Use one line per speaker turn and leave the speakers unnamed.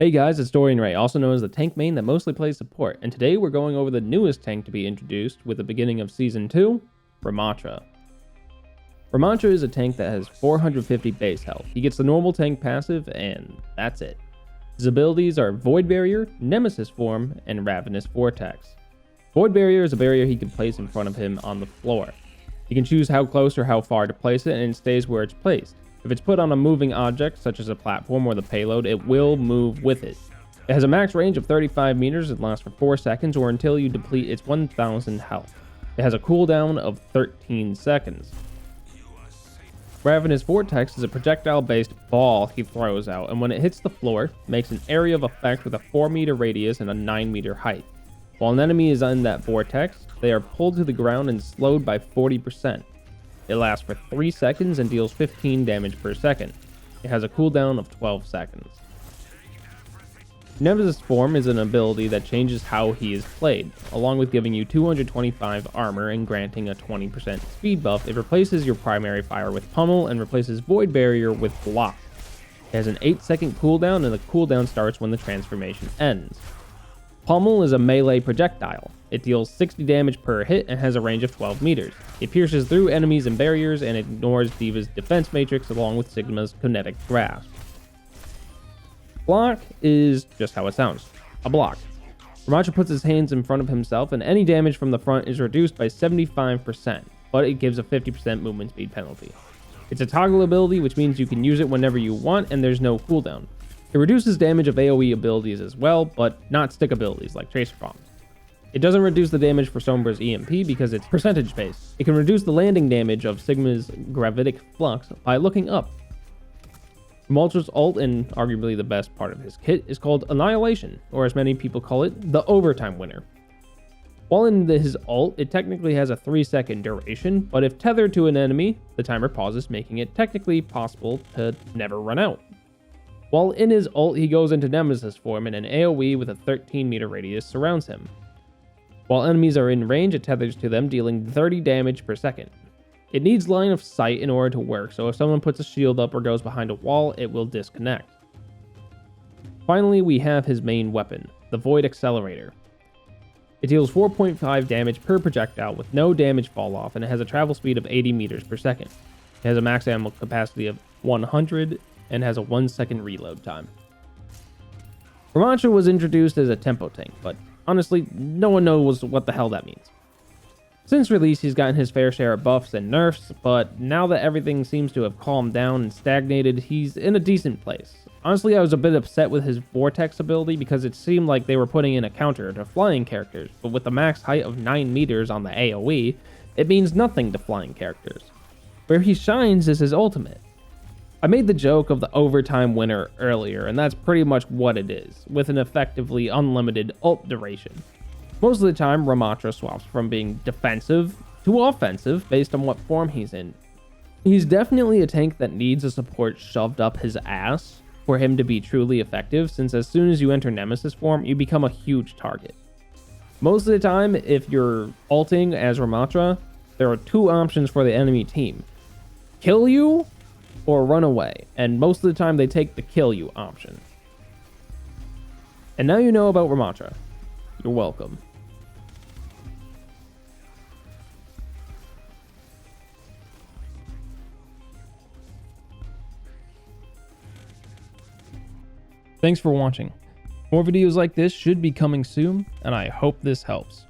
Hey guys, it's Dorian Ray, also known as the tank main that mostly plays support, and today we're going over the newest tank to be introduced with the beginning of Season 2, Ramattra. Ramattra is a tank that has 450 base health. He gets the normal tank passive, and that's it. His abilities are Void Barrier, Nemesis Form, and Ravenous Vortex. Void Barrier is a barrier he can place in front of him on the floor. He can choose how close or how far to place it, and it stays where it's placed. If it's put on a moving object, such as a platform or the payload, it will move with it. It has a max range of 35 meters and lasts for 4 seconds or until you deplete its 1000 health. It has a cooldown of 13 seconds. Ravenous Vortex is a projectile-based ball he throws out, and when it hits the floor, makes an area of effect with a 4-meter radius and a 9-meter height. While an enemy is in that vortex, they are pulled to the ground and slowed by 40%. It lasts for 3 seconds and deals 15 damage per second. It has a cooldown of 12 seconds. Nemesis Form is an ability that changes how he is played. Along with giving you 225 armor and granting a 20% speed buff, it replaces your primary fire with Pummel and replaces Void Barrier with Block. It has an 8-second cooldown, and the cooldown starts when the transformation ends. Pummel is a melee projectile. It deals 60 damage per hit and has a range of 12 meters. It pierces through enemies and barriers and ignores D.Va's defense matrix along with Sigma's kinetic grasp. Block is just how it sounds, a block. Ramattra puts his hands in front of himself and any damage from the front is reduced by 75%, but it gives a 50% movement speed penalty. It's a toggle ability, which means you can use it whenever you want and there's no cooldown. It reduces damage of AoE abilities as well, but not stick abilities like Tracer Bombs. It doesn't reduce the damage for Sombra's EMP because it's percentage based. It can reduce the landing damage of Sigma's Gravitic Flux by looking up. Ramattra's ult, and arguably the best part of his kit, is called Annihilation, or as many people call it, the Overtime Winner. While in his ult, it technically has a 3-second duration, but if tethered to an enemy, the timer pauses, making it technically possible to never run out. While in his ult, he goes into Nemesis Form and an AoE with a 13-meter radius surrounds him. While enemies are in range, it tethers to them, dealing 30 damage per second. It needs line of sight in order to work, so if someone puts a shield up or goes behind a wall, it will disconnect. Finally, we have his main weapon, the Void Accelerator. It deals 4.5 damage per projectile with no damage fall off, and it has a travel speed of 80 meters per second. It has a max ammo capacity of 100 and has a 1-second reload time. Ramattra was introduced as a tempo tank, but honestly, no one knows what the hell that means. Since release, he's gotten his fair share of buffs and nerfs, but now that everything seems to have calmed down and stagnated, he's in a decent place. Honestly, I was a bit upset with his Vortex ability because it seemed like they were putting in a counter to flying characters, but with the max height of 9 meters on the AoE, it means nothing to flying characters. Where he shines is his ultimate. I made the joke of the Overtime Winner earlier, and that's pretty much what it is, with an effectively unlimited ult duration. Most of the time, Ramattra swaps from being defensive to offensive based on what form he's in. He's definitely a tank that needs a support shoved up his ass for him to be truly effective, since as soon as you enter Nemesis Form, you become a huge target. Most of the time, if you're ulting as Ramattra, there are 2 options for the enemy team. Kill you or run away, and most of the time they take the kill you option. And now you know about Ramattra. You're welcome. Thanks for watching. More videos like this should be coming soon, and I hope this helps.